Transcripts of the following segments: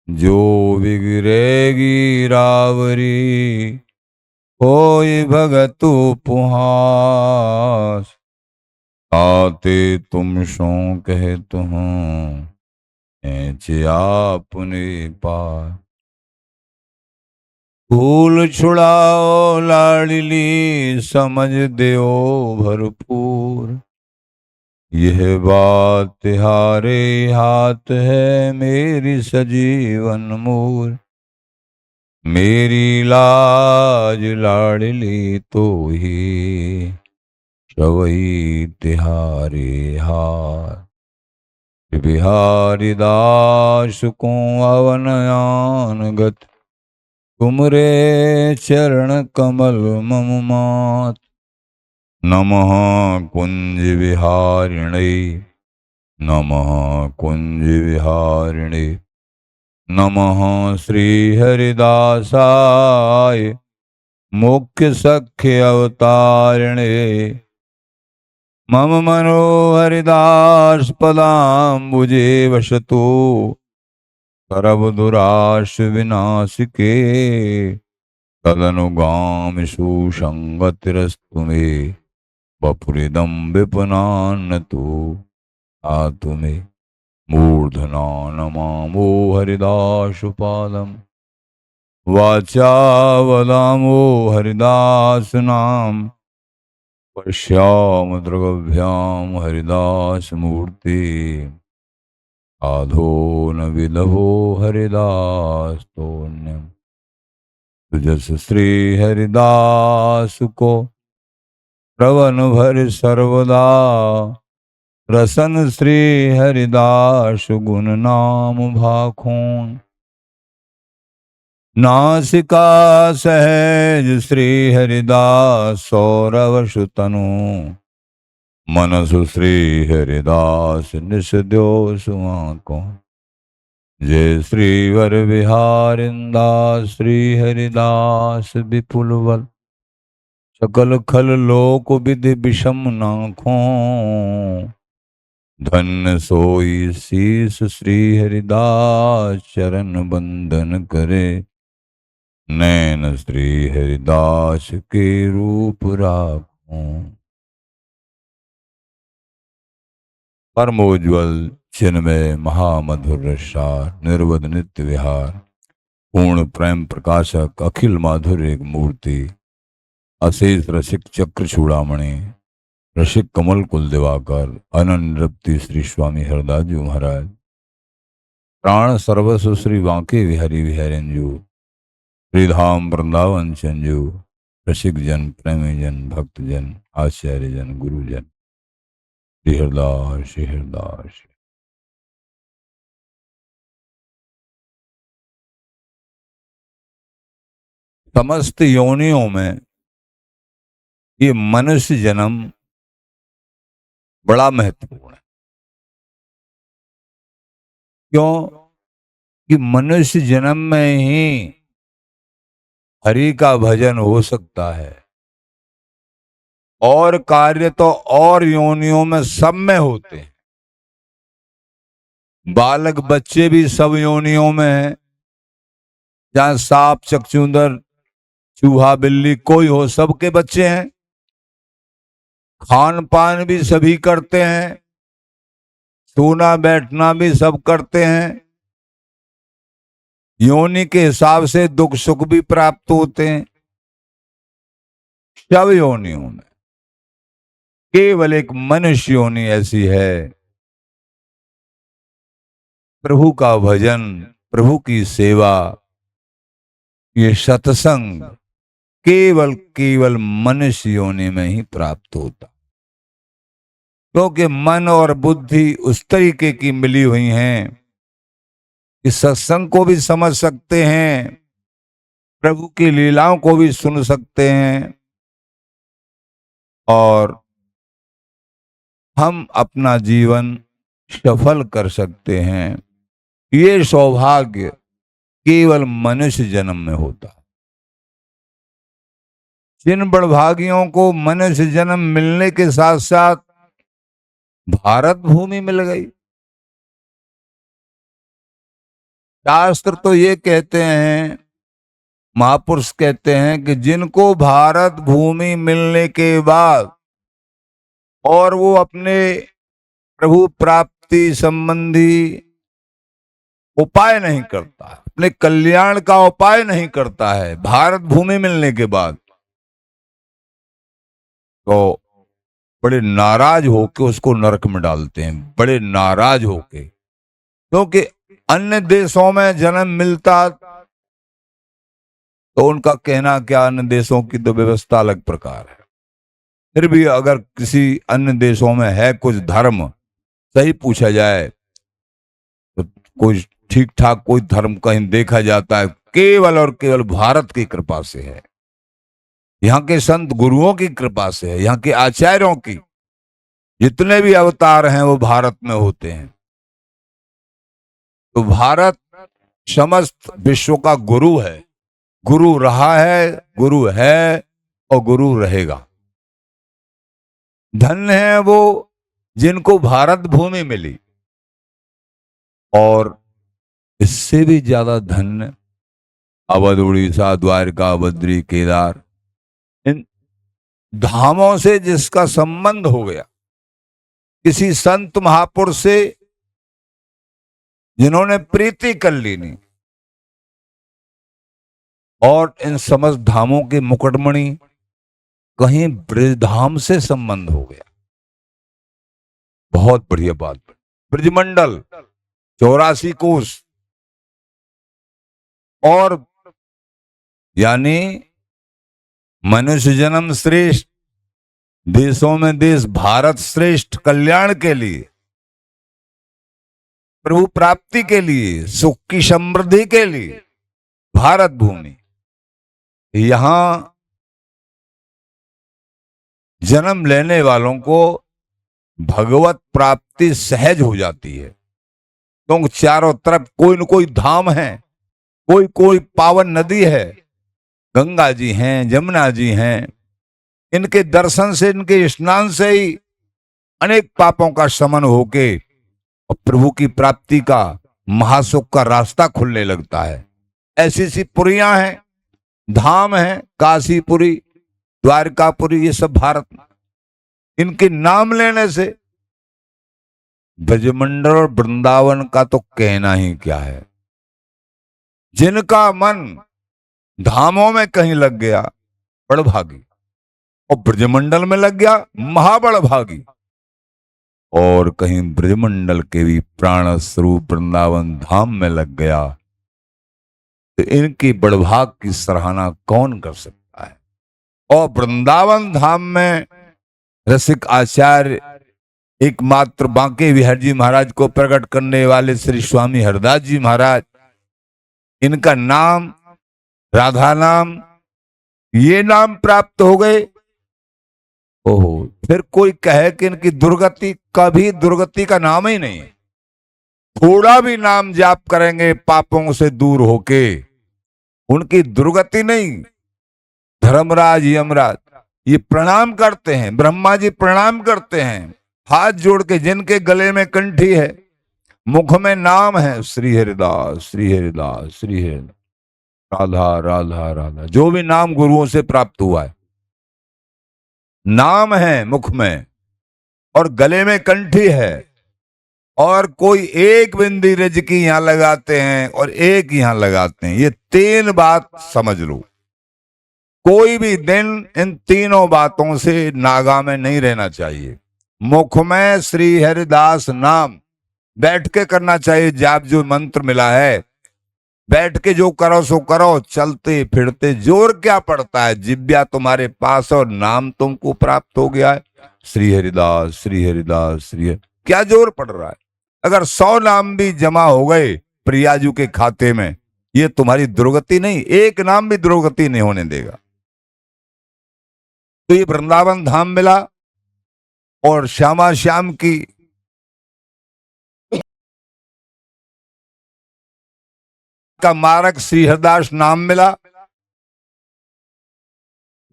जो बिगड़ेगी रावरी, होई भगत उपहास। आते तुम सो कहत हूँ, ऐचे आपने पास। भूल छुड़ाओ लाडली, समझ देओ भरपूर। यह बात तिहारे हाथ है, मेरी सजीवन मूर। मेरी लाज लाडली तो ही, सवई तिहारे हाथ। बिहारी दास को अवनयान गत, तुमरे चरण कमल मम मात। नमः कुंज विहारिणे, नमः कुंज विहारिणे। नमः श्री हरिदासाय, मुख्य सख्य अवतारिणे। मम मनोहरिदास पदाम्बुजे वसतु, सर्व दुराश विनाशिके। तदनुगामि सुसंगतिरस्तु मे, वपुरिदं विपनान्नतु आतु मे। मूर्धना नमामो हरिदासपादम्, वाचा वदामो हरिदास नाम। पश्याम दृगभ्याम हरिदास मूर्ति, आधो न विलभो हरिदास तोन्यम। तुजस श्री हरिदास को, प्रवन भर सर्वदा। रसन श्री हरिदास गुण नाम भाखों। नासिका सहज श्री हरिदास सौरव सुतनु। मनसु श्री हरिदास निस द्यो सुआको। जय श्री वर विहारिंदास श्री हरिदास विपुल बल। सकल खल लोक विधि विषम नाखों। धन्य सोई शीस श्री हरिदास चरण बंदन करे। नैन श्री हरिदास के रूप राखों। परमोज्वल चिन्मय महामधुर रसार, निर्वध नित्य विहार। पूर्ण प्रेम प्रकाशक अखिल माधुर्य मूर्ति। अशेष रसिक चक्र चूड़ामणि, रसिक कमल कुल दिवाकर। अनन्य रप्ति श्री स्वामी हरदास जी महाराज। प्राण सर्वस्व श्री बांके विहरी विहरंजू। श्रीधाम वृंदावन चंजू। रसिक जन, प्रेमी जन, भक्त जन, आचार्य जन, गुरुजन। श्री हरदास, श्री हरदास। समस्त योनियों में ये मनुष्य जन्म बड़ा महत्वपूर्ण है। क्यों कि मनुष्य जन्म में ही हरि का भजन हो सकता है, और कार्य तो और योनियों में सब में होते हैं। बालक बच्चे भी सब योनियों में हैं। जहां सांप, चकचूंदर, चूहा, बिल्ली कोई हो, सबके बच्चे हैं। खान पान भी सभी करते हैं, सोना बैठना भी सब करते हैं। योनि के हिसाब से दुख सुख भी प्राप्त होते हैं सब योनियों में। केवल एक मनुष्य योनि ऐसी है, प्रभु का भजन, प्रभु की सेवा, ये सत्संग केवल केवल मनुष्य योनि में ही प्राप्त होता। क्योंकि मन और बुद्धि उस तरीके की मिली हुई हैं कि सत्संग को भी समझ सकते हैं, प्रभु की लीलाओं को भी सुन सकते हैं, और हम अपना जीवन सफल कर सकते हैं। ये सौभाग्य केवल मनुष्य जन्म में होता है। जिन बड़भागियों को मनुष्य जन्म मिलने के साथ साथ भारत भूमि मिल गई, शास्त्र तो ये कहते हैं, महापुरुष कहते हैं कि जिनको भारत भूमि मिलने के बाद और वो अपने प्रभु प्राप्ति संबंधी उपाय नहीं करता है, अपने कल्याण का उपाय नहीं करता है भारत भूमि मिलने के बाद, तो बड़े नाराज होके उसको नरक में डालते हैं, बड़े नाराज होके। क्योंकि अन्य देशों में जन्म मिलता तो उनका कहना क्या, अन्य देशों की तो व्यवस्था अलग प्रकार है। फिर भी अगर किसी अन्य देशों में है कुछ धर्म, सही पूछा जाए तो कोई ठीक ठाक कोई धर्म कहीं देखा जाता है, केवल और केवल भारत की कृपा से है, यहाँ के संत गुरुओं की कृपा से है, यहाँ के आचार्यों की। जितने भी अवतार हैं वो भारत में होते हैं। तो भारत समस्त विश्व का गुरु है, गुरु रहा है, गुरु है और गुरु रहेगा। धन्य है वो जिनको भारत भूमि मिली, और इससे भी ज्यादा धन्य अवध, उड़ीसा, द्वारका, बद्री, केदार, इन धामों से जिसका संबंध हो गया, किसी संत महापुरुष से जिन्होंने प्रीति कर ली नहीं, और इन समस्त धामों के मुकुटमणि कहीं ब्रजधाम से संबंध हो गया। बहुत बढ़िया बात। ब्रजमंडल 84 कोस, और यानी मनुष्य जन्म श्रेष्ठ, देशों में देश भारत श्रेष्ठ, कल्याण के लिए, प्रभु प्राप्ति के लिए, सुख की समृद्धि के लिए भारत भूमि। यहां जन्म लेने वालों को भगवत प्राप्ति सहज हो जाती है, क्योंकि चारों तरफ कोई न कोई धाम है, कोई कोई पावन नदी है, गंगा जी हैं, जमुना जी हैं। इनके दर्शन से, इनके स्नान से ही अनेक पापों का शमन होके और प्रभु की प्राप्ति का, महासुख का रास्ता खुलने लगता है। ऐसी सी पुरियां हैं, धाम हैं, काशीपुरी, द्वारकापुरी, ये सब भारत में। इनके नाम लेने से ब्रजमंडल और वृंदावन का तो कहना ही क्या है। जिनका मन धामों में कहीं लग गया बड़भागी, और ब्रजमंडल में लग गया महाबड़भागी, और कहीं ब्रजमंडल के भी प्राण स्वरूप वृंदावन धाम में लग गया, तो इनकी बड़भाग की सराहना कौन कर सकता है। और वृंदावन धाम में रसिक आचार्य एकमात्र बांके बिहारी जी महाराज को प्रकट करने वाले श्री स्वामी हरदास जी महाराज, इनका नाम, राधा नाम, ये नाम प्राप्त हो गए। ओहो, फिर कोई कहे कि इनकी दुर्गति, कभी दुर्गति का नाम ही नहीं है। थोड़ा भी नाम जाप करेंगे पापों से दूर होके, उनकी दुर्गति नहीं। धर्मराज, यमराज ये प्रणाम करते हैं, ब्रह्मा जी प्रणाम करते हैं, हाथ जोड़ के, जिनके गले में कंठी है, मुख में नाम है, श्री हरिदास, श्री हरिदास, श्री हरिदास, राधा राधा राधा, जो भी नाम गुरुओं से प्राप्त हुआ है, नाम है मुख में और गले में कंठी है, और कोई एक बिंदी रज की यहां लगाते हैं और एक यहां लगाते हैं। ये 3 बात समझ लो। कोई भी दिन इन तीनों बातों से नागा में नहीं रहना चाहिए। मुख में श्री हरिदास नाम बैठ के करना चाहिए, जाप जो मंत्र मिला है, बैठ के जो करो सो करो, चलते फिरते जोर क्या पड़ता है, जिब्या तुम्हारे पास और नाम तुमको प्राप्त हो गया है, श्री हरिदास, श्री हरिदास, श्री, क्या जोर पड़ रहा है। अगर 100 नाम भी जमा हो गए प्रियाजू के खाते में, ये तुम्हारी दुर्गति नहीं, एक नाम भी दुर्गति नहीं होने देगा। तो ये वृंदावन धाम मिला, और श्यामा श्याम की का मारक श्री हरिदास नाम मिला।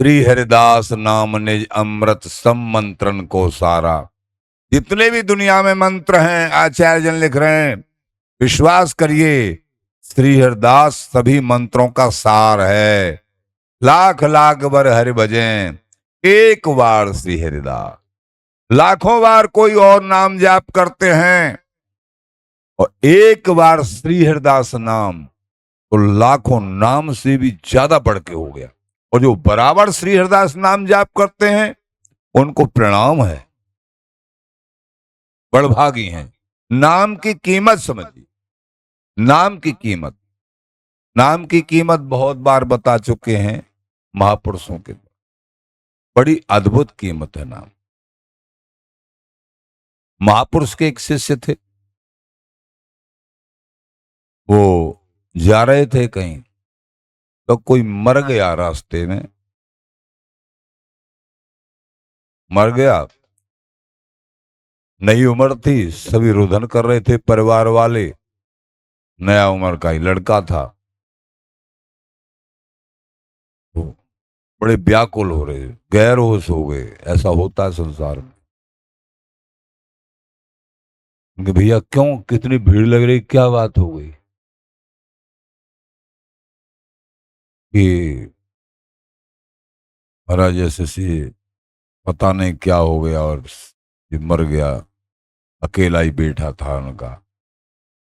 श्री हरिदास नाम निज अमृत सम मंत्रन को सारा। जितने भी दुनिया में मंत्र हैं, आचार्य जन लिख रहे हैं, विश्वास करिए श्री हरिदास सभी मंत्रों का सार है। लाख लाख बार हरि भजें, एक बार श्री हरिदास। लाखों बार कोई और नाम जाप करते हैं और एक बार श्री हरिदास नाम तो लाखों नाम से भी ज्यादा बढ़ के हो गया। और जो बराबर श्री हरिदास नाम जाप करते हैं उनको प्रणाम है, बड़भागी हैं। नाम की कीमत समझिए, नाम की कीमत, नाम की कीमत बहुत बार बता चुके हैं महापुरुषों के। बड़ी अद्भुत कीमत है नाम। महापुरुष के एक शिष्य थे, वो जा रहे थे कहीं तो कोई मर गया रास्ते में, मर गया। नई उम्र थी, सभी रुदन कर रहे थे परिवार वाले। नया उम्र का ही लड़का था, तो बड़े व्याकुल हो रहे, गैर होश हो गए। ऐसा होता है संसार में कि भैया क्यों, कितनी भीड़ लग रही, क्या बात हो गई? कि महाराज जैसे सी पता नहीं क्या हो गया और ये मर गया, अकेला ही बैठा था। उनका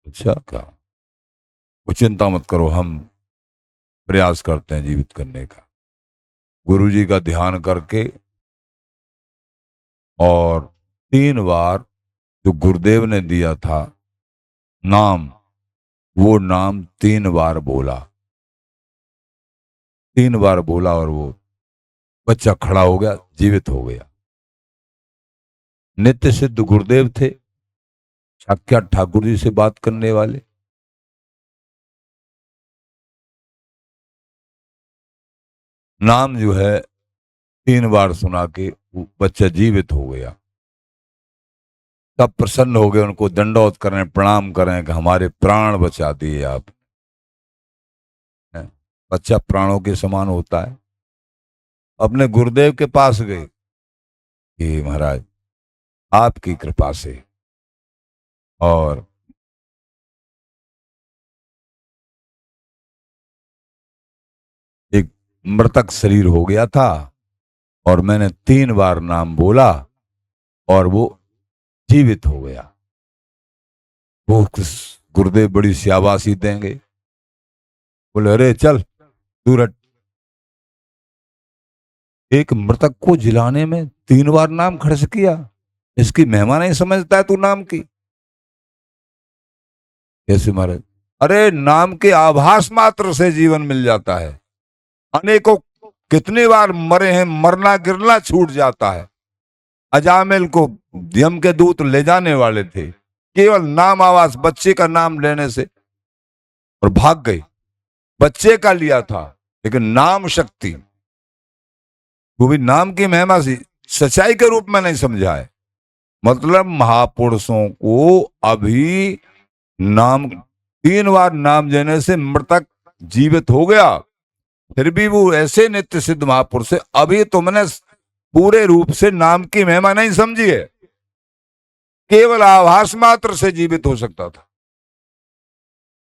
अच्छा क्या, वो चिंता मत करो, हम प्रयास करते हैं जीवित करने का। गुरु जी का ध्यान करके और 3 बार जो गुरुदेव ने दिया था नाम, वो नाम 3 बार बोला। 3 बार बोला और वो बच्चा खड़ा हो गया, जीवित हो गया। नित्य सिद्ध गुरुदेव थे, साक्षात ठाकुर जी से बात करने वाले। नाम जो है 3 बार सुना के वो बच्चा जीवित हो गया। तब प्रसन्न हो गए, उनको दंडवत करें, प्रणाम करें कि हमारे प्राण बचा दिए आप। बच्चा प्राणों के समान होता है। अपने गुरुदेव के पास गए कि महाराज आपकी कृपा से, और एक मृतक शरीर हो गया था और मैंने 3 बार नाम बोला और वो जीवित हो गया। वो गुरुदेव बड़ी शाबाशी देंगे, बोले अरे चल दूर हट। एक मृतक को जिलाने में 3 बार नाम खर्च किया, इसकी महिमा नहीं समझता है तू नाम की? कैसे महाराज? अरे नाम के आभास मात्र से जीवन मिल जाता है। अनेकों कितनी बार मरे हैं, मरना गिरना छूट जाता है। अजामिल को यम के दूत ले जाने वाले थे, केवल नाम आवाज बच्चे का नाम लेने से, और भाग गए। बच्चे का लिया था लेकिन नाम शक्ति, वो भी नाम की महिमा से सच्चाई के रूप में नहीं समझा है। मतलब महापुरुषों को अभी नाम 3 बार नाम देने से मृतक जीवित हो गया, फिर भी वो ऐसे नित्य सिद्ध महापुरुष है। अभी तुमने पूरे रूप से नाम की महिमा नहीं समझी है, केवल आभास मात्र से जीवित हो सकता था।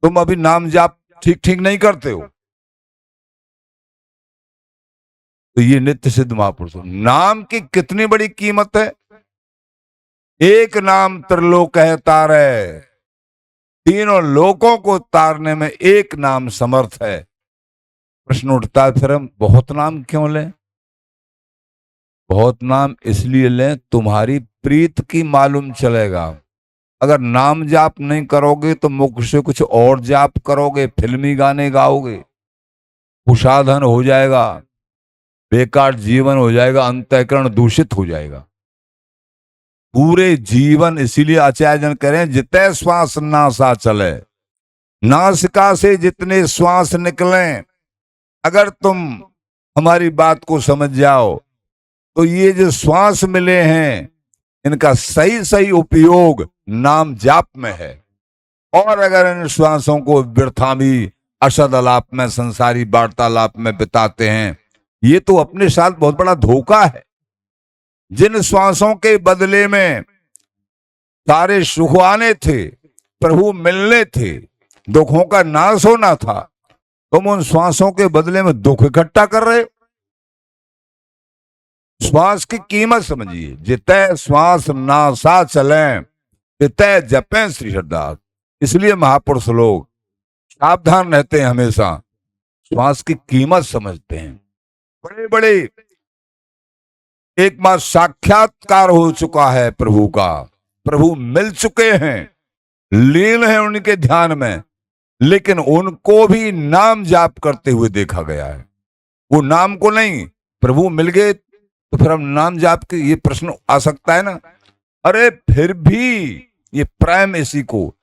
तुम अभी नाम जाप ठीक ठीक नहीं करते हो। तो ये नित्य सिद्ध महापुरुष, नाम की कितनी बड़ी कीमत है। एक नाम त्रिलोक है तारे, तीनों लोकों को तारने में एक नाम समर्थ है। प्रश्न उठता है फिर हम बहुत नाम क्यों लें? बहुत नाम इसलिए लें तुम्हारी प्रीत की मालूम चलेगा। अगर नाम जाप नहीं करोगे तो मुख से कुछ और जाप करोगे, फिल्मी गाने गाओगे, कुशाधन हो जाएगा, बेकार जीवन हो जाएगा, अंतःकरण दूषित हो जाएगा। पूरे जीवन, इसीलिए आचार्य जन कह रहे हैं जितने श्वास नासा चले, नासिका से जितने श्वास निकले, अगर तुम हमारी बात को समझ जाओ तो ये जो श्वास मिले हैं इनका सही सही उपयोग नाम जाप में है। और अगर इन श्वासों को व्यर्था भी असद आलाप में, संसारी वार्तालाप में बिताते हैं, ये तो अपने साथ बहुत बड़ा धोखा है। जिन श्वासों के बदले में सारे सुख आने थे, प्रभु मिलने थे, दुखों का नाश होना था, तुम उन श्वासों के बदले में दुख इकट्ठा कर रहे हो। श्वास की कीमत समझिए। जितने श्वास नासा चले तितै जपें श्री हरदास। इसलिए महापुरुष लोग सावधान रहते हैं, हमेशा श्वास की कीमत समझते हैं। बड़े बड़े एक बार साक्षात्कार हो चुका है प्रभु का, प्रभु मिल चुके हैं, लीन है उनके ध्यान में, लेकिन उनको भी नाम जाप करते हुए देखा गया है। वो नाम को नहीं, प्रभु मिल गए तो फिर हम नाम जाप के, ये प्रश्न आ सकता है ना। अरे फिर भी ये प्रेम इसी को,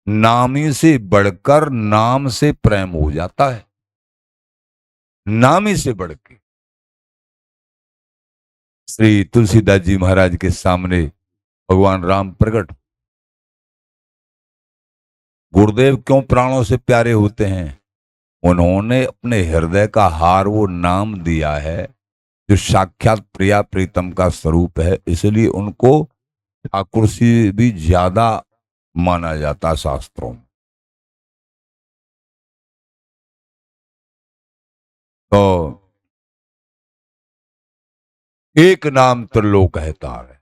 नामी से बढ़कर नाम से प्रेम हो जाता है, नामी से बढ़ के। श्री तुलसीदास जी महाराज के सामने भगवान राम प्रकट। गुरुदेव क्यों प्राणों से प्यारे होते हैं? उन्होंने अपने हृदय का हार वो नाम दिया है जो साक्षात प्रिया प्रीतम का स्वरूप है, इसलिए उनको ठाकुर से भी ज्यादा माना जाता शास्त्रों में। तो एक नाम त्रिलोक है तार,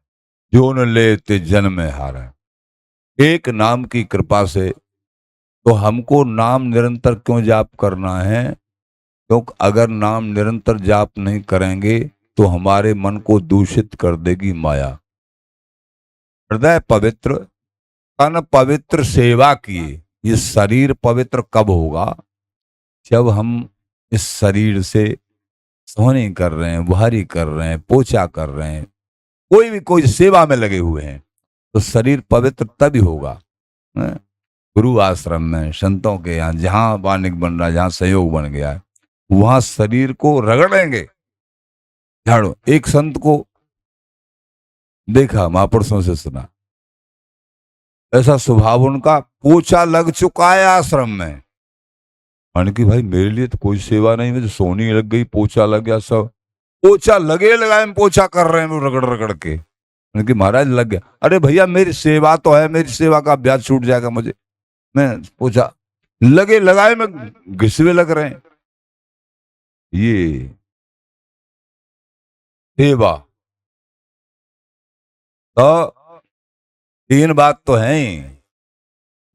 जो न लेते जन्म हार है। एक नाम की कृपा से तो हमको नाम निरंतर क्यों जाप करना है? क्योंकि अगर नाम निरंतर जाप नहीं करेंगे तो हमारे मन को दूषित कर देगी माया। हृदय पवित्र, तन पवित्र, सेवा किए। ये शरीर पवित्र कब होगा? जब हम इस शरीर से सोहनी कर रहे हैं, बुहारी कर रहे हैं, पोछा कर रहे हैं, कोई सेवा में लगे हुए हैं, तो शरीर पवित्र तभी होगा। गुरु आश्रम में, संतों के यहाँ जहां वानिक बन रहा है, जहां सहयोग बन गया है, वहां शरीर को रगड़ेंगे, झाड़ो। एक संत को देखा, महापुरुषों से सुना, ऐसा स्वभाव उनका, पोछा लग चुका है आश्रम में। मैंने कि भाई मेरे लिए तो कोई सेवा नहीं, मुझे सोनी लग गई, पोछा लग गया, सब पोछा लगे लगाए में पोछा कर रहे हैं रगड़ रगड़ के। मैंने कि महाराज लग गया। अरे भैया मेरी सेवा तो है, मेरी सेवा का ब्याज छूट जाएगा मुझे, मैं पोछा लगे लगाए में घिसवे लग रहे हैं। ये सेवा तो तीन बात तो है ही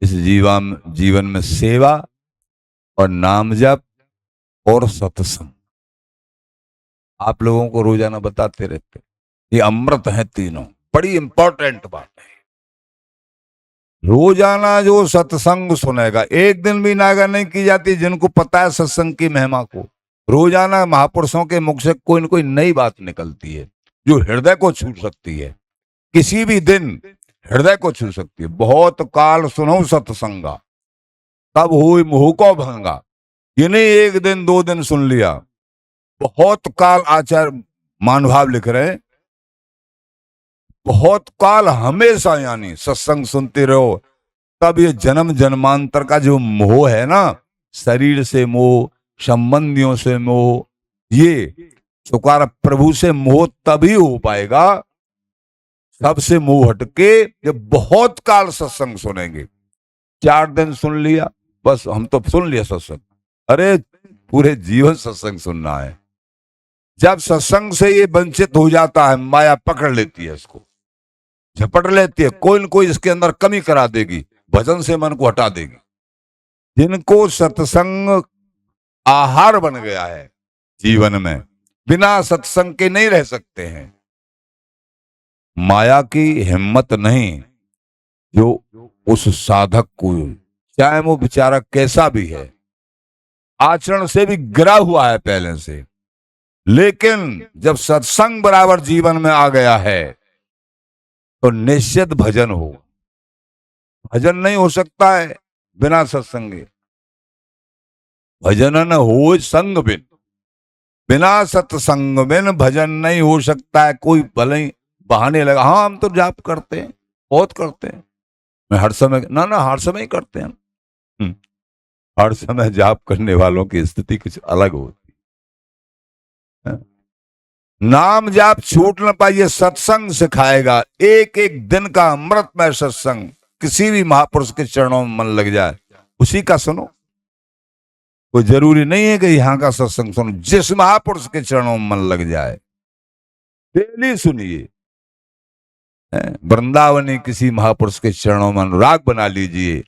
इस जीवन में, सेवा और नाम जप और सत्संग। आप लोगों को रोजाना बताते रहते, ये अमृत है तीनों, बड़ी इंपॉर्टेंट बात है। रोजाना जो सत्संग सुनेगा, एक दिन भी नागा नहीं की जाती जिनको पता है सत्संग की महिमा को। रोजाना महापुरुषों के मुख से कोई न कोई नई बात निकलती है जो हृदय को छू सकती है, किसी भी दिन हृदय को छू सकती है। बहुत काल सुनो सत्संगा, तब हुई मुंह को भंगा। ये नहीं एक दिन दो दिन सुन लिया, बहुत काल। आचार्य मानभाव लिख रहे हैं, बहुत काल हमेशा, यानी सत्संग सुनते रहो, तब ये जन्म जन्मांतर का जो मोह है ना, शरीर से मोह, संबंधियों से मोह, ये सुकार प्रभु से मोह तभी हो पाएगा, सबसे मोह हटके जब बहुत काल सत्संग सुनेंगे। 4 दिन सुन लिया बस, हम तो सुन लिया सत्संग, अरे पूरे जीवन सत्संग सुनना है। जब सत्संग से ये वंचित हो जाता है, माया पकड़ लेती है, इसको झपट लेती है, कोई न कोई इसके अंदर कमी करा देगी, भजन से मन को हटा देगी। जिनको सत्संग आहार बन गया है जीवन में, बिना सत्संग के नहीं रह सकते हैं। माया की हिम्मत नहीं जो उस साधक को, चाहे वो बेचारा कैसा भी है, आचरण से भी गिरा हुआ है पहले से, लेकिन जब सत्संग बराबर जीवन में आ गया है तो निश्चित भजन हो। भजन नहीं हो सकता है बिना सत्संगे, भजन न हो संग बिन, बिना सत्संग बिन भजन नहीं हो सकता है। कोई भले ही बहाने लगा, हाँ हम तो जाप करते हैं, बहुत करते हैं, मैं हर समय, ना हर समय ही करते हैं। हर समय जाप करने वालों की स्थिति कुछ अलग होती है। नाम जाप छूट न पाइए, सत्संग सिखाएगा। एक एक दिन का अमृतमय सत्संग, किसी भी महापुरुष के चरणों में मन लग जाए, उसी का सुनो। कोई जरूरी नहीं है कि यहाँ का सत्संग सुनो, जिस महापुरुष के चरणों में मन लग जाए डेली सुनिए। वृंदावनी किसी महापुरुष के चरणों में अनुराग बना लीजिए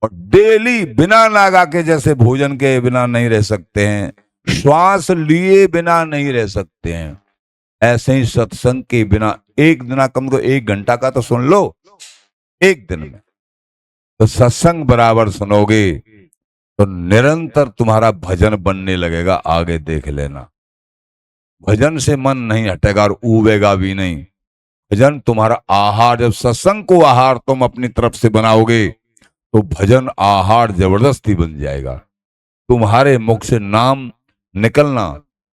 और डेली बिना नागा के, जैसे भोजन के बिना नहीं रह सकते हैं, श्वास लिए बिना नहीं रह सकते हैं, ऐसे ही सत्संग के बिना एक दिन, कम को 1 घंटा का तो सुन लो एक दिन में, तो सत्संग बराबर सुनोगे तो निरंतर तुम्हारा भजन बनने लगेगा। आगे देख लेना, भजन से मन नहीं हटेगा और उबेगा भी नहीं। भजन तुम्हारा आहार, जब सत्संग को आहार तुम अपनी तरफ से बनाओगे तो भजन आहार जबरदस्ती बन जाएगा। तुम्हारे मुख से नाम निकलना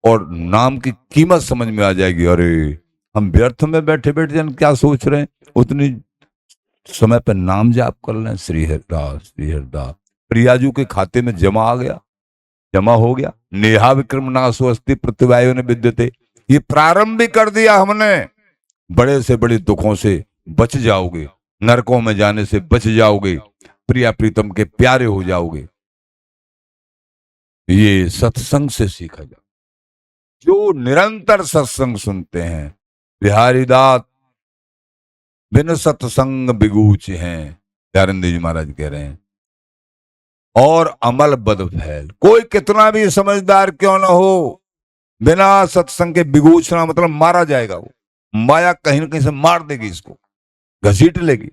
और नाम की कीमत समझ में आ जाएगी। अरे हम व्यर्थ में बैठे बैठे जन क्या सोच रहे हैं, उतनी समय पर नाम जाप कर लें, श्री हरिदास श्री हरिदास, प्रियाजू के खाते में जमा आ गया, जमा हो गया। नेहा विक्रम नासो अस्ति प्रतिवायु ने विद्यते, ये प्रारंभ भी कर दिया हमने। बड़े से बड़े दुखों से बच जाओगे, नरकों में जाने से बच जाओगे, प्रिया प्रीतम के प्यारे हो जाओगे। ये सत्संग से सीखा जाए। जो निरंतर सत्संग सुनते हैं, बिहारी दास बिन सत्संग बिगूच हैं, प्यारेंद्र जी महाराज कह रहे हैं, और अमल बद फैल। कोई कितना भी समझदार क्यों ना हो, बिना सत्संग के बिगूचना मतलब मारा जाएगा। वो माया कहीं ना कहीं से मार देगी, इसको घसीट लेगी।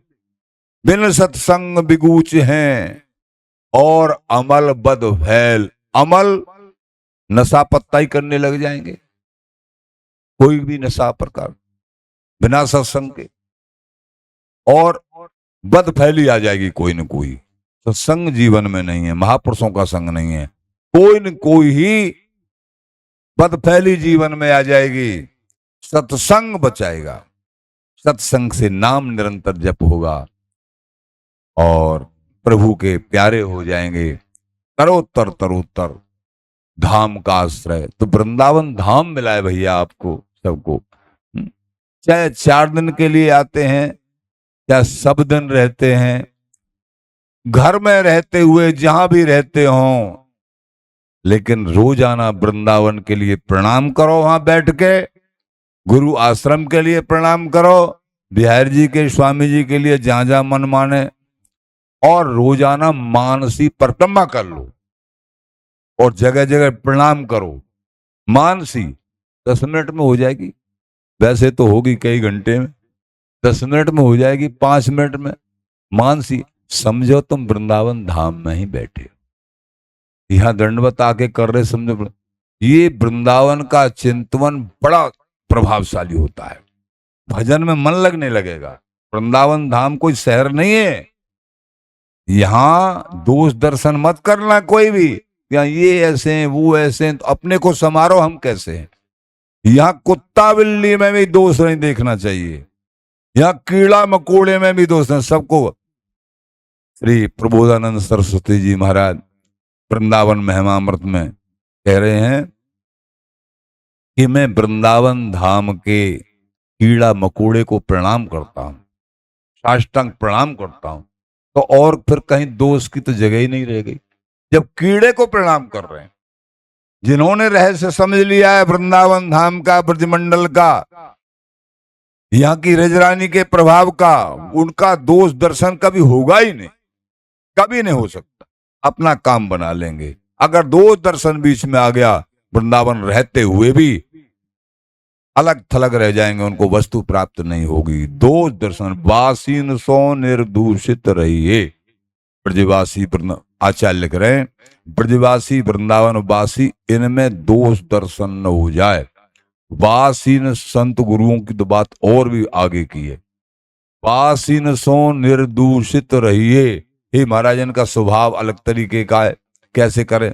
बिन सत्संग बिगूच हैं और अमल बद फैल। अमल नशा पत्ता ही करने लग जाएंगे, कोई भी नशा प्रकार बिना सत्संग के, और बद फैली आ जाएगी कोई न कोई। सत्संग जीवन में नहीं है, महापुरुषों का संग नहीं है, कोई न कोई ही बद फैली जीवन में आ जाएगी। सत्संग बचाएगा, सत्संग से नाम निरंतर जप होगा और प्रभु के प्यारे हो जाएंगे। तरोत्तर तरोत्तर धाम का आश्रय, तो वृंदावन धाम मिला है भैया आपको सबको। चाहे 4 दिन के लिए आते हैं, चाहे सब दिन रहते हैं, घर में रहते हुए जहां भी रहते हों, लेकिन रोजाना वृंदावन के लिए प्रणाम करो। वहां बैठ के गुरु आश्रम के लिए प्रणाम करो, बिहारी जी के, स्वामी जी के लिए जहां जहां मन माने, और रोजाना मानसी परिक्रमा कर लो और जगह जगह प्रणाम करो। मानसी 10 मिनट में हो जाएगी, वैसे तो होगी कई घंटे में, 10 मिनट में हो जाएगी, 5 मिनट में। मानसी समझो तुम वृंदावन धाम में ही बैठे, यहां दंडवत आके कर रहे, समझो। ये वृंदावन का चिंतन बड़ा प्रभावशाली होता है, भजन में मन लगने लगेगा। वृंदावन धाम कोई शहर नहीं है, यहां दोष दर्शन मत करना कोई भी, या ये ऐसे हैं वो ऐसे हैं, तो अपने को समारो हम कैसे हैं। यहां कुत्ता बिल्ली में भी दोष नहीं देखना चाहिए, यहां कीड़ा मकोड़े में भी दोष नहीं। सबको श्री प्रबोधानंद सरस्वती जी महाराज वृंदावन महिमामृत में कह रहे हैं कि मैं वृंदावन धाम के कीड़ा मकोड़े को प्रणाम करता हूं, साष्टांग प्रणाम करता हूं, तो और फिर कहीं दोष की तो जगह ही नहीं रह गई। जब कीड़े को प्रणाम कर रहे हैं, जिन्होंने रहस्य समझ लिया है वृंदावन धाम का, ब्रजमंडल का, यहाँ की रजरानी के प्रभाव का, उनका दोष दर्शन कभी होगा ही नहीं, कभी नहीं हो सकता। अपना काम बना लेंगे। अगर दोष दर्शन बीच में आ गया, वृंदावन रहते हुए भी अलग थलग रह जाएंगे, उनको वस्तु प्राप्त नहीं होगी। दोष दर्शन वासीन सो निर्दूषित रहिए। ब्रजवासी आचार्य लिख रहे हैं, ब्रजवासी वृंदावन वासी इनमें दोष दर्शन न हो जाए। वासीन संत गुरुओं की तो बात और भी आगे की है। वासीन सो निर्दूषित रहिए। हे महाराज, इनका स्वभाव अलग तरीके का है, कैसे करें?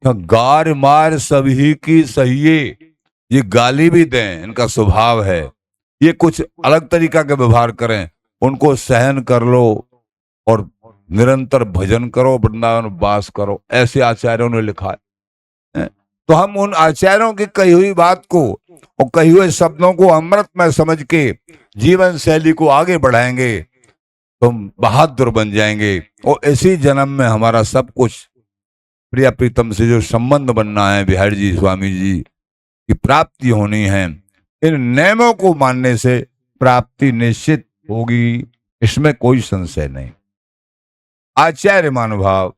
गार मार सभी की सहिए, ये गाली भी दें, इनका स्वभाव है। ये कुछ अलग तरीका का व्यवहार करें, उनको सहन कर लो और निरंतर भजन करो, वृंदावन वास करो, ऐसे आचार्यों ने लिखा है। तो हम उन आचार्यों की कही हुई बात को और कही हुए शब्दों को अमृत में समझ के जीवन शैली को आगे बढ़ाएंगे तुम बहादुर बन जाएंगे और इसी जन्म में हमारा सब कुछ प्रिया प्रीतम से जो संबंध बनना है, बिहारी जी स्वामी जी की प्राप्ति होनी है, इन नियमों को मानने से प्राप्ति निश्चित होगी, इसमें कोई संशय नहीं। आचार्य महानुभाव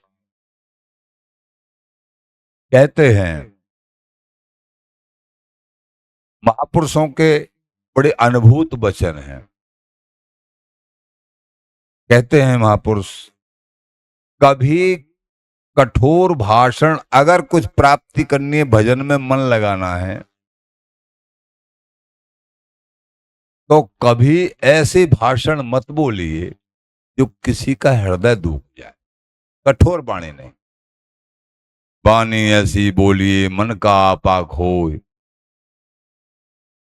कहते हैं, महापुरुषों के बड़े अनुभूत वचन हैं। कहते हैं महापुरुष, कभी कठोर भाषण, अगर कुछ प्राप्ति करनी है, भजन में मन लगाना है, तो कभी ऐसे भाषण मत बोलिए जो किसी का हृदय दुख जाए। कठोर बाणी नहीं, बानी ऐसी बोलिए मन का आपा खोए।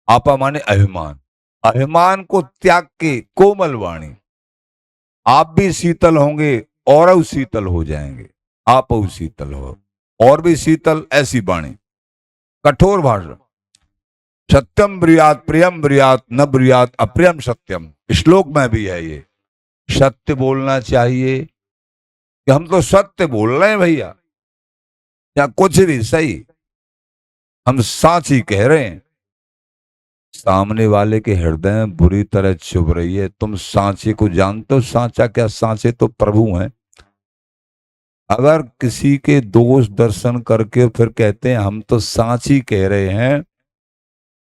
आपा माने अभिमान, अभिमान को त्याग के कोमल वाणी, आप भी शीतल होंगे और शीतल हो जाएंगे। आप शीतल हो और भी शीतल, ऐसी वाणी। कठोर भाषण, सत्यम ब्रियात प्रियम ब्रियात न ब्रियात अप्रियम सत्यम, श्लोक में भी है ये। सत्य बोलना चाहिए कि हम तो सत्य बोल रहे हैं भैया, या कुछ भी सही, हम साच ही कह रहे हैं। सामने वाले के हृदय में बुरी तरह चुभ रही है, तुम सांचे को जानते हो? सांचा क्या? सांचे तो प्रभु हैं। अगर किसी के दोष दर्शन करके फिर कहते हैं हम तो सांची कह रहे हैं,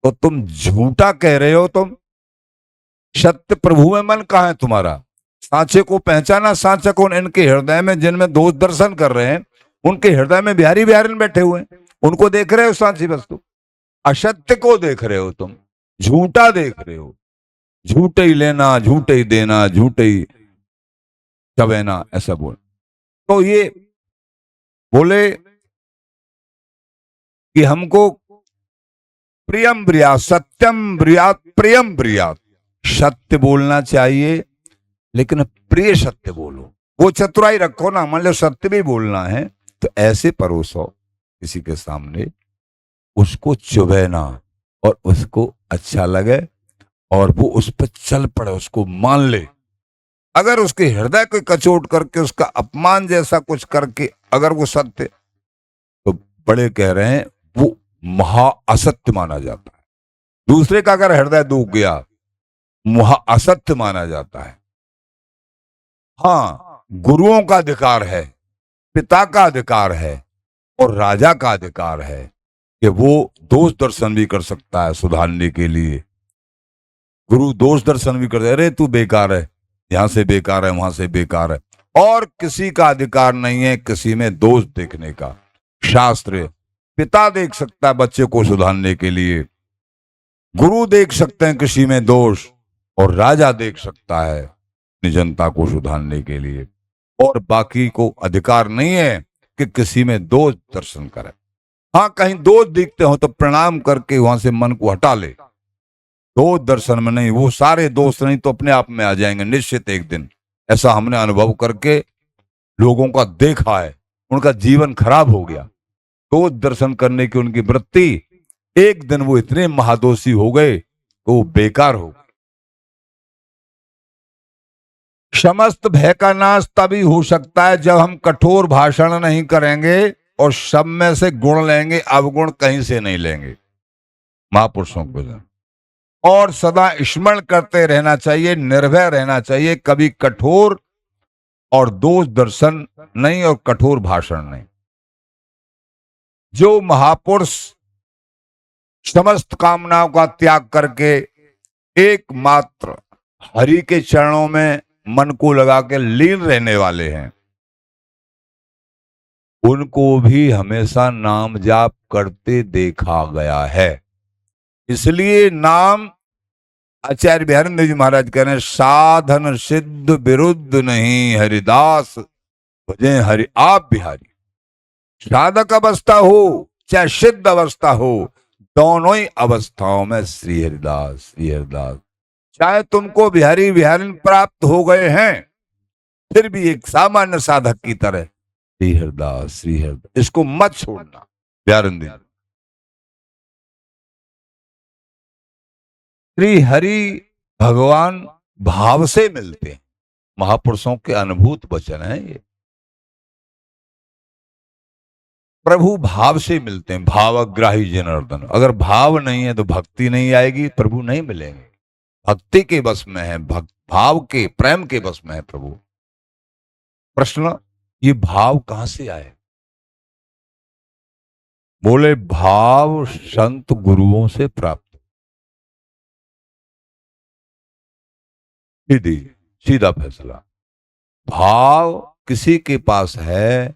तो तुम झूठा कह रहे हो। तुम सत्य प्रभु में मन कहाँ है तुम्हारा? सांचे को पहचाना? सांचा कौन? इनके हृदय में जिनमें दोष दर्शन कर रहे हैं, उनके हृदय में बिहारी बिहारी बैठे हुए हैं, उनको देख रहे हो सांची वस्तु। असत्य को देख रहे हो तुम, झूठा देख रहे हो। झूठे ही लेना, झूठे ही देना, झूठे ही चबेना, ऐसा बोल। तो ये बोले कि हमको प्रियम ब्रियात, सत्यम ब्रियात प्रियम ब्रियात, सत्य बोलना चाहिए लेकिन प्रिय सत्य बोलो। वो चतुराई रखो ना, मान लो सत्य भी बोलना है तो ऐसे परोसो किसी के सामने, उसको चुभे ना और उसको अच्छा लगे और वो उस पर चल पड़े, उसको मान ले। अगर उसके हृदय को कचोट करके, उसका अपमान जैसा कुछ करके अगर वो सत्य, तो बड़े कह रहे हैं वो महा असत्य माना जाता है। दूसरे का अगर हृदय दुख गया, महा असत्य माना जाता है। हाँ, गुरुओं का अधिकार है, पिता का अधिकार है और राजा का अधिकार है कि वो दोष दर्शन भी कर सकता है सुधारने के लिए। गुरु दोष दर्शन भी करते, अरे तू बेकार है, यहां से बेकार है, वहां से बेकार है। और किसी का अधिकार नहीं है किसी में दोष देखने का। शास्त्र, पिता देख सकता है बच्चे को सुधारने के लिए, गुरु देख सकते हैं किसी में दोष, और राजा देख सकता है अपनी जनता को सुधारने के लिए। और बाकी को अधिकार नहीं है कि किसी में दोष दर्शन करे। हाँ, कहीं दोष दिखते हो तो प्रणाम करके वहां से मन को हटा ले। दोष दर्शन में नहीं, वो सारे दोष नहीं तो अपने आप में आ जाएंगे निश्चित एक दिन। ऐसा हमने अनुभव करके लोगों का देखा है, उनका जीवन खराब हो गया। दोष दर्शन करने की उनकी वृत्ति, एक दिन वो इतने महादोषी हो गए तो वो बेकार हो गए। समस्त भय का नाश तभी हो सकता है जब हम कठोर भाषण नहीं करेंगे और सब में से गुण लेंगे, अवगुण कहीं से नहीं लेंगे महापुरुषों को। और सदा स्मरण करते रहना चाहिए, निर्भय रहना चाहिए, कभी कठोर और दोष दर्शन नहीं और कठोर भाषण नहीं। जो महापुरुष समस्त कामनाओं का त्याग करके एकमात्र हरि के चरणों में मन को लगा के लीन रहने वाले हैं, उनको भी हमेशा नाम जाप करते देखा गया है। इसलिए नाम, आचार्य बिहारी जी महाराज कह रहे हैं, साधन सिद्ध विरुद्ध नहीं हरिदास भजे हरि आप बिहारी। साधक अवस्था हो चाहे सिद्ध अवस्था हो, दोनों ही अवस्थाओं में श्री हरिदास, श्री हरिदास। चाहे तुमको बिहारी बिहारी प्राप्त हो गए हैं, फिर भी एक सामान्य साधक की तरह श्री हरिदास, श्री हरिदास, इसको मत छोड़ना। बिहारी श्री हरि भगवान भाव से मिलते हैं। महापुरुषों के अनुभूत वचन है ये। प्रभु भाव से मिलते हैं, भावग्राही जनार्दन। अगर भाव नहीं है तो भक्ति नहीं आएगी, प्रभु नहीं मिलेंगे। भक्ति के बस में है, भाव के, प्रेम के बस में है प्रभु। प्रश्न, ये भाव कहां से आए? बोले भाव संत गुरुओं से प्राप्त। सीधी सीधा फैसला। भाव किसी के पास है,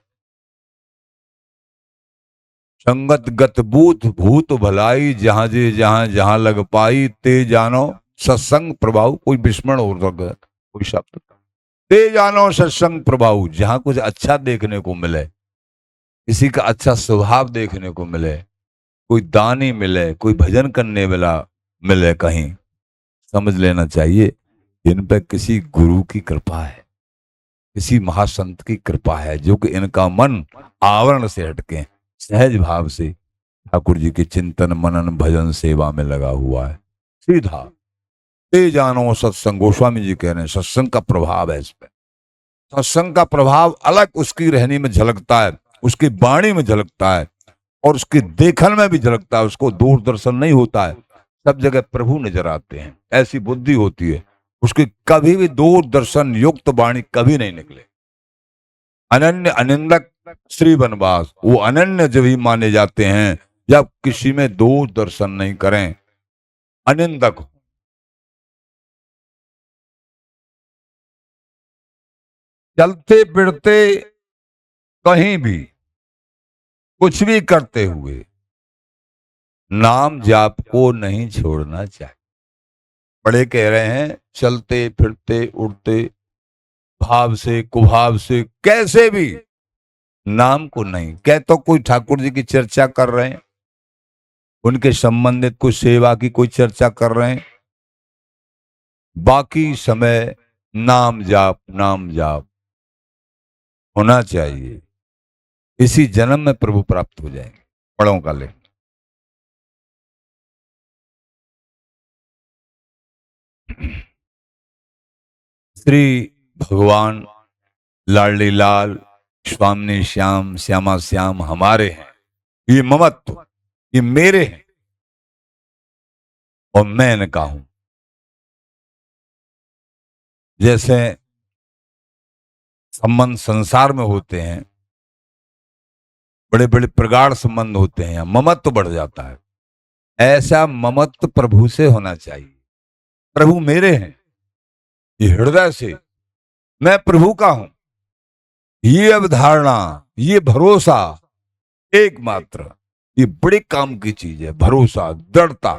संगत गत बूथ भूत भलाई जहां जे जहां जहां लग पाई, ते जानो सत्संग प्रभाव। कोई विस्मरण हो रहा, कोई शब्द, ते जानो सत्संग प्रभाव। जहां कुछ अच्छा देखने को मिले, किसी का अच्छा स्वभाव देखने को मिले, कोई दानी मिले, कोई भजन करने वाला मिले कहीं, समझ लेना चाहिए इन पे किसी गुरु की कृपा है, किसी महासंत की कृपा है, जो कि इनका मन आवरण से हटके सहज भाव से ठाकुर जी के चिंतन मनन भजन सेवा में लगा हुआ है। सीधा ते जानो सत्संग। गोस्वामी जी कह रहे हैं सत्संग का प्रभाव है इस पे। सत्संग का प्रभाव अलग उसकी रहनी में झलकता है, उसकी वाणी में झलकता है, और उसकी देखन में भी झलकता है। उसको दूरदर्शन नहीं होता है, सब जगह प्रभु नजर आते हैं, ऐसी बुद्धि होती है उसकी। कभी भी दूरदर्शन युक्त वाणी कभी नहीं निकले। अनन्य अनिंदक श्री वनवास, वो अनन्य जब ही माने जाते हैं जब किसी में दूरदर्शन नहीं करें, अनिंदक हो। चलते फिरते कहीं भी कुछ भी करते हुए नाम जाप को नहीं छोड़ना चाहिए। बड़े कह रहे हैं चलते फिरते उड़ते भाव से कुभाव से कैसे भी नाम को नहीं कह, तो कोई ठाकुर जी की चर्चा कर रहे हैं, उनके संबंधित कोई सेवा की कोई चर्चा कर रहे हैं, बाकी समय नाम जाप होना चाहिए। इसी जन्म में प्रभु प्राप्त हो जाएंगे। बड़ों का लेख। श्री भगवान लाडली लाल स्वामी श्याम श्यामा श्याम हमारे हैं, ये ममत्व, ये मेरे हैं और मैं इनका हूं। जैसे संबंध संसार में होते हैं, बड़े बड़े प्रगाढ़ संबंध होते हैं, ममत्व बढ़ जाता है, ऐसा ममत्व प्रभु से होना चाहिए। प्रभु मेरे हैं, ये हृदय से मैं प्रभु का हूं, ये अवधारणा, ये भरोसा एकमात्र, ये बड़े काम की चीज है। भरोसा, दृढ़ता,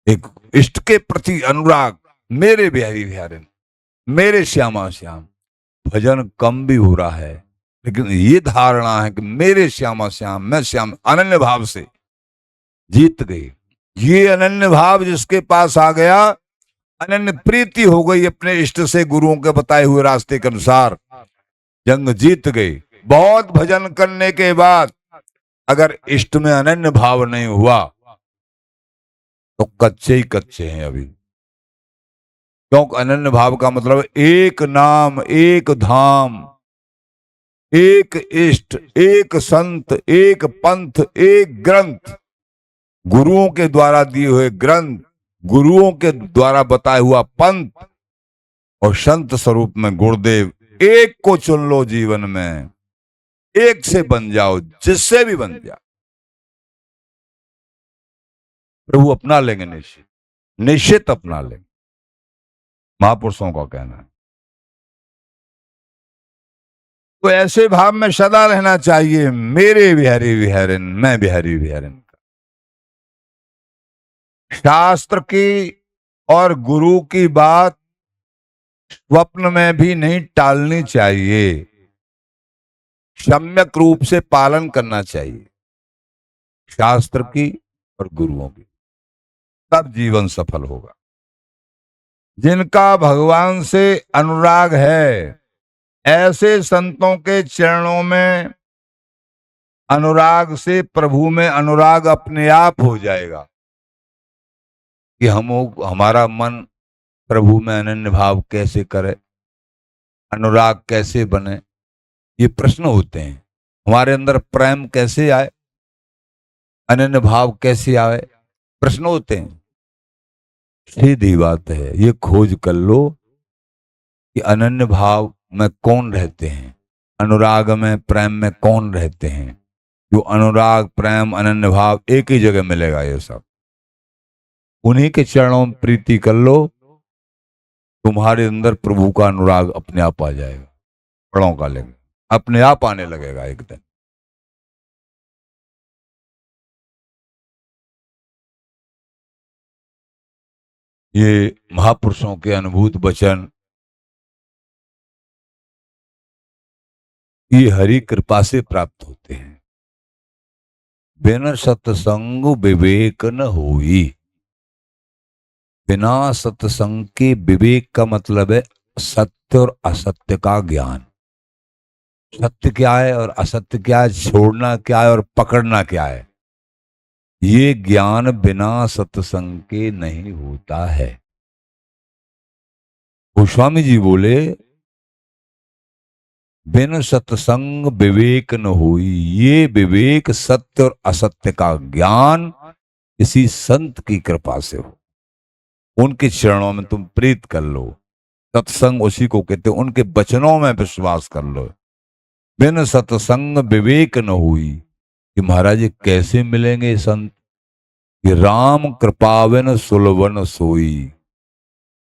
एक इष्ट के प्रति अनुराग। मेरे बिहारी बिहारिन, मेरे श्यामा श्याम। भजन कम भी हो रहा है, लेकिन ये धारणा है कि मेरे श्यामा श्याम, मैं श्याम, अनन्य भाव से जीत गई। ये अनन्य भाव जिसके पास आ गया, अनन्य प्रीति हो गई अपने इष्ट से, गुरुओं के बताए हुए रास्ते के अनुसार जंग जीत गई। बहुत भजन करने के बाद अगर इष्ट में अनन्य भाव नहीं हुआ तो कच्चे ही कच्चे हैं अभी। क्योंकि अनन्य भाव का मतलब एक नाम, एक धाम, एक इष्ट, एक संत, एक पंथ, एक ग्रंथ, गुरुओं के द्वारा दिए हुए ग्रंथ, गुरुओं के द्वारा बताया हुआ पंथ, और संत स्वरूप में गुरुदेव। एक को चुन लो जीवन में, एक से बन जाओ, जिससे भी बन जाओ, प्रभु अपना लेंगे निश्चित, निश्चित अपना लेंगे। महापुरुषों का कहना है। तो ऐसे भाव में सदा रहना चाहिए, मेरे बिहारी बिहारिन, मैं बिहारी बिहारिन का। शास्त्र की और गुरु की बात स्वप्न में भी नहीं टालनी चाहिए, सम्यक रूप से पालन करना चाहिए शास्त्र की और गुरुओं की, तब जीवन सफल होगा। जिनका भगवान से अनुराग है, ऐसे संतों के चरणों में अनुराग से प्रभु में अनुराग अपने आप हो जाएगा कि हमारा मन प्रभु में अनन्य भाव कैसे करे। अनुराग कैसे बने, ये प्रश्न होते हैं। हमारे अंदर प्रेम कैसे आए, अनन्य भाव कैसे आए, प्रश्न होते हैं। सीधी बात है, ये खोज कर लो कि अनन्य भाव में कौन रहते हैं, अनुराग में प्रेम में कौन रहते हैं। जो अनुराग प्रेम अनन्य भाव एक ही जगह मिलेगा, ये सब उन्हीं के चरणों में प्रीति कर लो, तुम्हारे अंदर प्रभु का अनुराग अपने आप आ जाएगा, बड़ों का लेंगे, अपने आप आने लगेगा एक दिन। ये महापुरुषों के अनुभूत वचन, ये हरि कृपा से प्राप्त होते हैं। बिन सत्संग विवेक न होई। बिना सत्संग के विवेक का मतलब है सत्य और असत्य का ज्ञान। सत्य क्या है और असत्य क्या है, छोड़ना क्या है और पकड़ना क्या है, ये ज्ञान बिना सत्संग के नहीं होता है। गोस्वामी जी बोले, बिन सत्संग विवेक न होई। ये विवेक सत्य और असत्य का ज्ञान किसी संत की कृपा से हो, उनके चरणों में तुम प्रीत कर लो। सत्संग उसी को कहते, उनके वचनों में विश्वास कर लो। बिन सत्संग विवेक न हुई, कि महाराज ये कैसे मिलेंगे संत, कि राम कृपावन सुलभन सोई।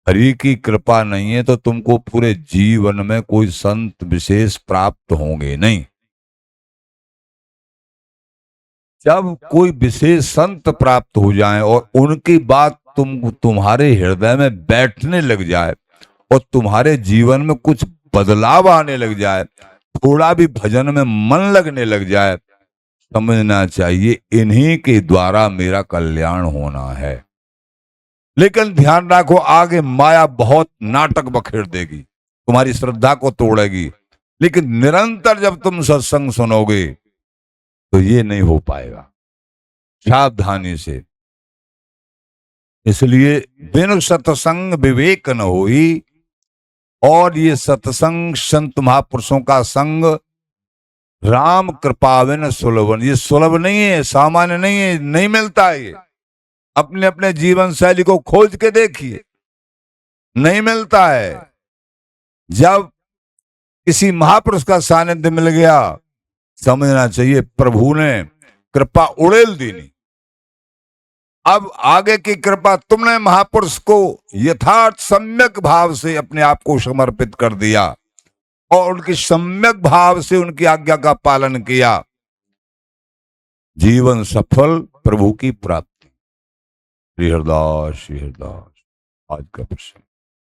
हरि की कृपा नहीं है तो तुमको पूरे जीवन में कोई संत विशेष प्राप्त होंगे नहीं। जब कोई विशेष संत प्राप्त हो जाए और उनकी बात तुम्हारे हृदय में बैठने लग जाए और तुम्हारे जीवन में कुछ बदलाव आने लग जाए, थोड़ा भी भजन में मन लगने लग जाए, समझना चाहिए इन्हीं के द्वारा मेरा कल्याण होना है। लेकिन ध्यान रखो, आगे माया बहुत नाटक बखेड़ देगी, तुम्हारी श्रद्धा को तोड़ेगी। लेकिन निरंतर जब तुम सत्संग सुनोगे तो ये नहीं हो पाएगा, सावधानी से। इसलिए बिन सत्संग विवेक न होई। और ये सत्संग संत महापुरुषों का संग राम कृपाविन सुलभन, ये सुलभ नहीं है, सामान्य नहीं है, नहीं मिलता है। ये अपने अपने जीवन शैली को खोज के देखिए, नहीं मिलता है। जब किसी महापुरुष का सानिध्य मिल गया, समझना चाहिए प्रभु ने कृपा उड़ेल दी नहीं। अब आगे की कृपा, तुमने महापुरुष को यथार्थ सम्यक भाव से अपने आप को समर्पित कर दिया और उनकी सम्यक भाव से उनकी आज्ञा का पालन किया, जीवन सफल, प्रभु की प्राप्ति। श्री हरदास आज का प्रश्न।